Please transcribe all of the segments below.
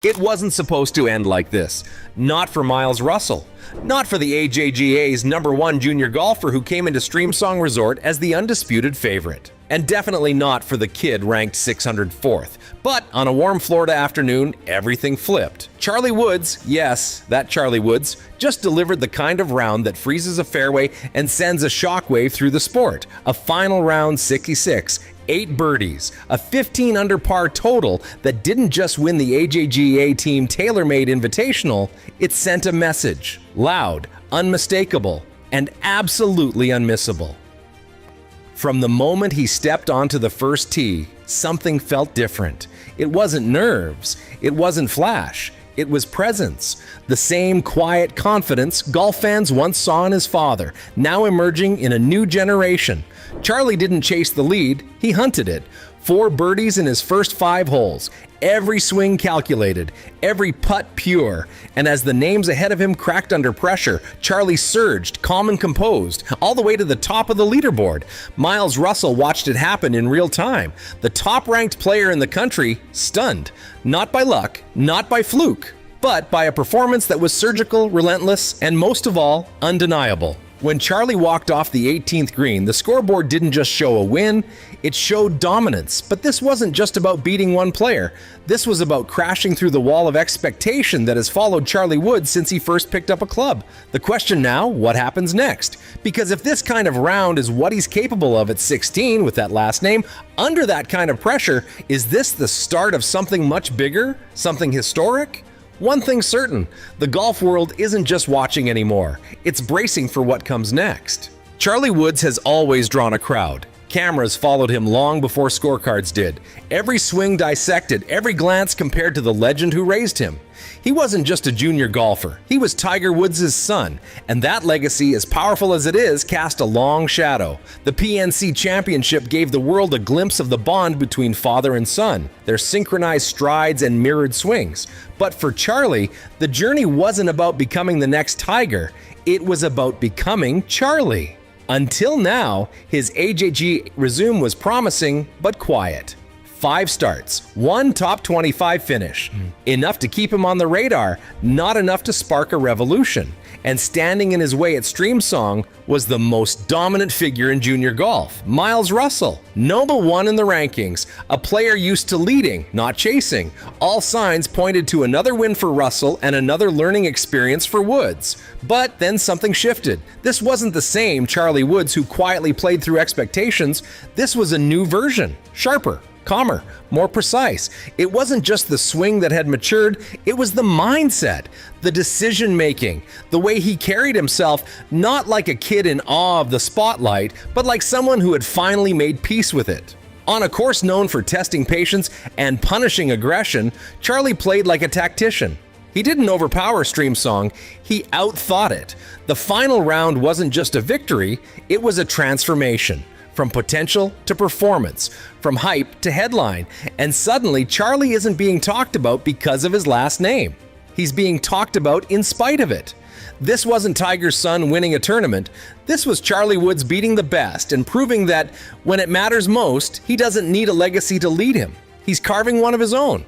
It wasn't supposed to end like this. Not for Miles Russell. Not for the AJGA's #1 junior golfer who came into Streamsong Resort as the undisputed favorite. And definitely not for the kid ranked 604th. But on a warm Florida afternoon, everything flipped. Charlie Woods, yes, that Charlie Woods, just delivered the kind of round that freezes a fairway and sends a shockwave through the sport. A final round 66, 8 birdies, a 15 under par total that didn't just win the AJGA Team TaylorMade Invitational, it sent a message, loud, unmistakable, and absolutely unmissable. From the moment he stepped onto the first tee, something felt different. It wasn't nerves, it wasn't flash, it was presence. The same quiet confidence golf fans once saw in his father, now emerging in a new generation. Charlie didn't chase the lead, he hunted it. 4 birdies in his first 5 holes, every swing calculated, every putt pure. And as the names ahead of him cracked under pressure, Charlie surged, calm and composed, all the way to the top of the leaderboard. Miles Russell watched it happen in real time. The top-ranked player in the country stunned, not by luck, not by fluke, but by a performance that was surgical, relentless, and most of all, undeniable. When Charlie walked off the 18th green, the scoreboard didn't just show a win, it showed dominance. But this wasn't just about beating one player. This was about crashing through the wall of expectation that has followed Charlie Woods since he first picked up a club. The question now, what happens next? Because if this kind of round is what he's capable of at 16 with that last name, under that kind of pressure, is this the start of something much bigger? Something historic? One thing's certain, the golf world isn't just watching anymore, it's bracing for what comes next. Charlie Woods has always drawn a crowd. Cameras followed him long before scorecards did. Every swing dissected, every glance compared to the legend who raised him. He wasn't just a junior golfer, he was Tiger Woods' son, and that legacy, as powerful as it is, cast a long shadow. The PNC Championship gave the world a glimpse of the bond between father and son, their synchronized strides and mirrored swings. But for Charlie, the journey wasn't about becoming the next Tiger, it was about becoming Charlie. Until now, his AJG resume was promising but quiet. 5 starts, 1 top 25 finish. Enough to keep him on the radar, not enough to spark a revolution. And standing in his way at Streamsong was the most dominant figure in junior golf, Miles Russell. #1 in the rankings, a player used to leading, not chasing. All signs pointed to another win for Russell and another learning experience for Woods. But then something shifted. This wasn't the same Charlie Woods who quietly played through expectations. This was a new version, sharper, calmer, more precise. It wasn't just the swing that had matured, it was the mindset, the decision-making, the way he carried himself, not like a kid in awe of the spotlight, but like someone who had finally made peace with it. On a course known for testing patience and punishing aggression, Charlie played like a tactician. He didn't overpower Streamsong, he outthought it. The final round wasn't just a victory, it was a transformation. From potential to performance, from hype to headline, and suddenly Charlie isn't being talked about because of his last name. He's being talked about in spite of it. This wasn't Tiger's son winning a tournament, this was Charlie Woods beating the best and proving that when it matters most, he doesn't need a legacy to lead him. He's carving one of his own.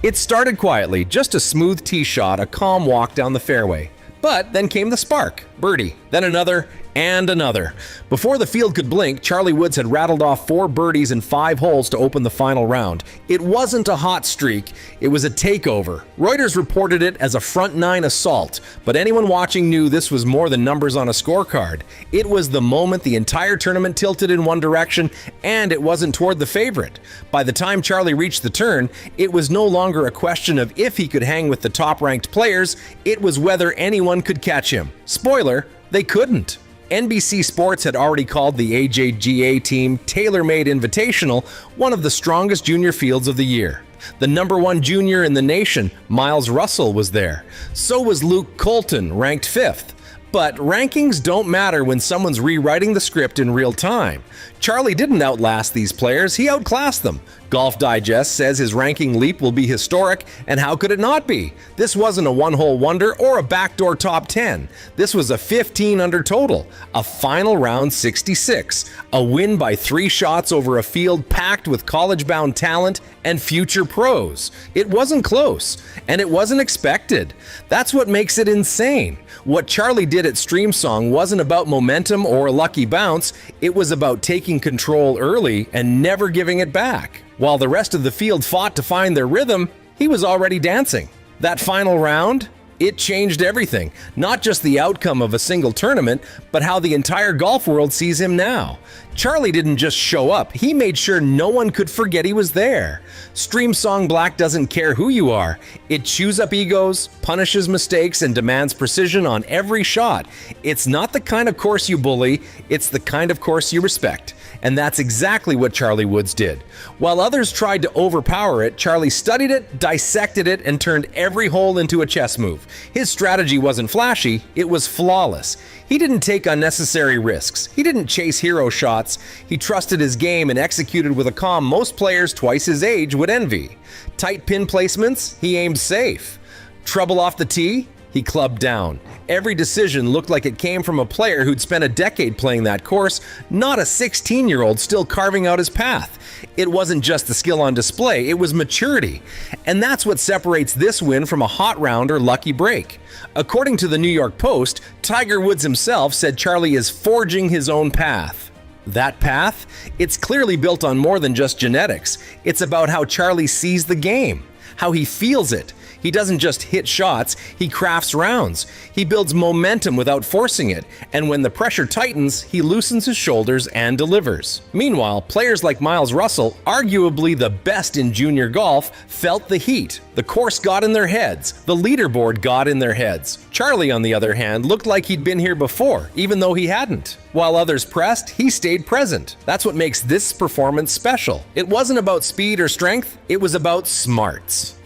It started quietly, just a smooth tee shot, a calm walk down the fairway. But then came the spark, birdie, then another, and another. Before the field could blink, Charlie Woods had rattled off 4 birdies in 5 holes to open the final round. It wasn't a hot streak, it was a takeover. Reuters reported it as a front 9 assault, but anyone watching knew this was more than numbers on a scorecard. It was the moment the entire tournament tilted in one direction, and it wasn't toward the favorite. By the time Charlie reached the turn, it was no longer a question of if he could hang with the top-ranked players, it was whether anyone could catch him. Spoiler, they couldn't. NBC Sports had already called the AJGA Team TaylorMade Invitational one of the strongest junior fields of the year. The #1 junior in the nation, Miles Russell, was there. So was Luke Colton, ranked 5th. But rankings don't matter when someone's rewriting the script in real time. Charlie didn't outlast these players, he outclassed them. Golf Digest says his ranking leap will be historic, and how could it not be? This wasn't a one-hole wonder or a backdoor top 10. This was a 15-under total, a final round 66, a win by 3 shots over a field packed with college-bound talent and future pros. It wasn't close, and it wasn't expected. That's what makes it insane. What Charlie did at Streamsong wasn't about momentum or a lucky bounce, it was about taking control early and never giving it back. While the rest of the field fought to find their rhythm, he was already dancing. That final round, it changed everything. Not just the outcome of a single tournament, but how the entire golf world sees him now. Charlie didn't just show up, he made sure no one could forget he was there. Streamsong Black doesn't care who you are. It chews up egos, punishes mistakes, and demands precision on every shot. It's not the kind of course you bully, it's the kind of course you respect. And that's exactly what Charlie Woods did. While others tried to overpower it, Charlie studied it, dissected it, and turned every hole into a chess move. His strategy wasn't flashy, it was flawless. He didn't take unnecessary risks. He didn't chase hero shots. He trusted his game and executed with a calm most players twice his age would envy. Tight pin placements, he aimed safe. Trouble off the tee, he clubbed down. Every decision looked like it came from a player who'd spent a decade playing that course, not a 16-year-old still carving out his path. It wasn't just the skill on display, it was maturity. And that's what separates this win from a hot round or lucky break. According to the New York Post, Tiger Woods himself said Charlie is forging his own path. That path? It's clearly built on more than just genetics. It's about how Charlie sees the game, how he feels it. He doesn't just hit shots, he crafts rounds. He builds momentum without forcing it, and when the pressure tightens, he loosens his shoulders and delivers. Meanwhile, players like Miles Russell, arguably the best in junior golf, felt the heat. The course got in their heads, the leaderboard got in their heads. Charlie, on the other hand, looked like he'd been here before, even though he hadn't. While others pressed, he stayed present. That's what makes this performance special. It wasn't about speed or strength, it was about smarts.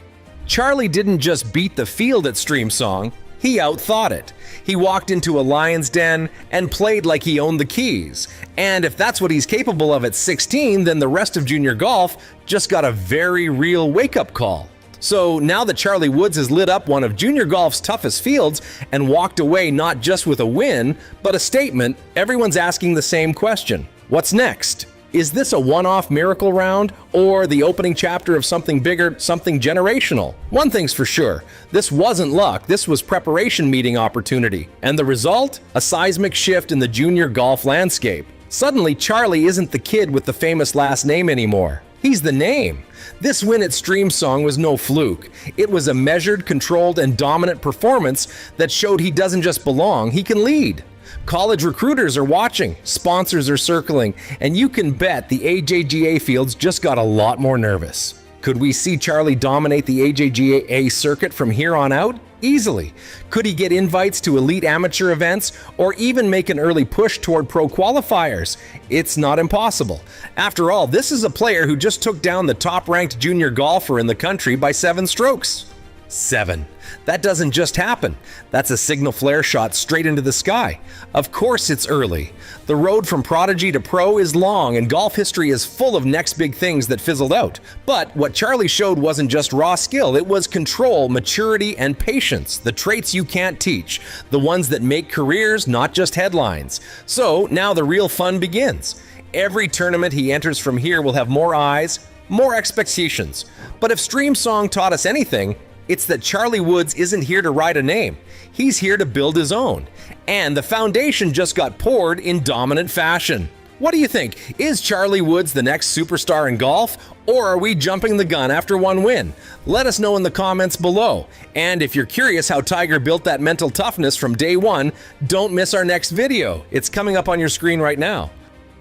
Charlie didn't just beat the field at Streamsong, he outthought it. He walked into a lion's den and played like he owned the keys. And if that's what he's capable of at 16, then the rest of junior golf just got a very real wake-up call. So now that Charlie Woods has lit up one of junior golf's toughest fields and walked away not just with a win, but a statement, everyone's asking the same question. What's next? Is this a one-off miracle round or the opening chapter of something bigger, something generational? One thing's for sure, this wasn't luck, this was preparation meeting opportunity. And the result? A seismic shift in the junior golf landscape. Suddenly, Charlie isn't the kid with the famous last name anymore. He's the name. This win at Streamsong was no fluke. It was a measured, controlled, and dominant performance that showed he doesn't just belong, he can lead. College recruiters are watching, sponsors are circling, and you can bet the AJGA fields just got a lot more nervous. Could we see Charlie dominate the AJGA circuit from here on out? Easily. Could he get invites to elite amateur events or even make an early push toward pro qualifiers? It's not impossible. After all, this is a player who just took down the top-ranked junior golfer in the country by 7 strokes. 7. That doesn't just happen. That's a signal flare shot straight into the sky. Of course it's early. The road from prodigy to pro is long and golf history is full of next big things that fizzled out. But what Charlie showed wasn't just raw skill, it was control, maturity, and patience, the traits you can't teach, the ones that make careers, not just headlines. So now the real fun begins. Every tournament he enters from here will have more eyes, more expectations. But if Streamsong taught us anything, it's that Charlie Woods isn't here to write a name. He's here to build his own. And the foundation just got poured in dominant fashion. What do you think? Is Charlie Woods the next superstar in golf? Or are we jumping the gun after one win? Let us know in the comments below. And if you're curious how Tiger built that mental toughness from day one, don't miss our next video. It's coming up on your screen right now.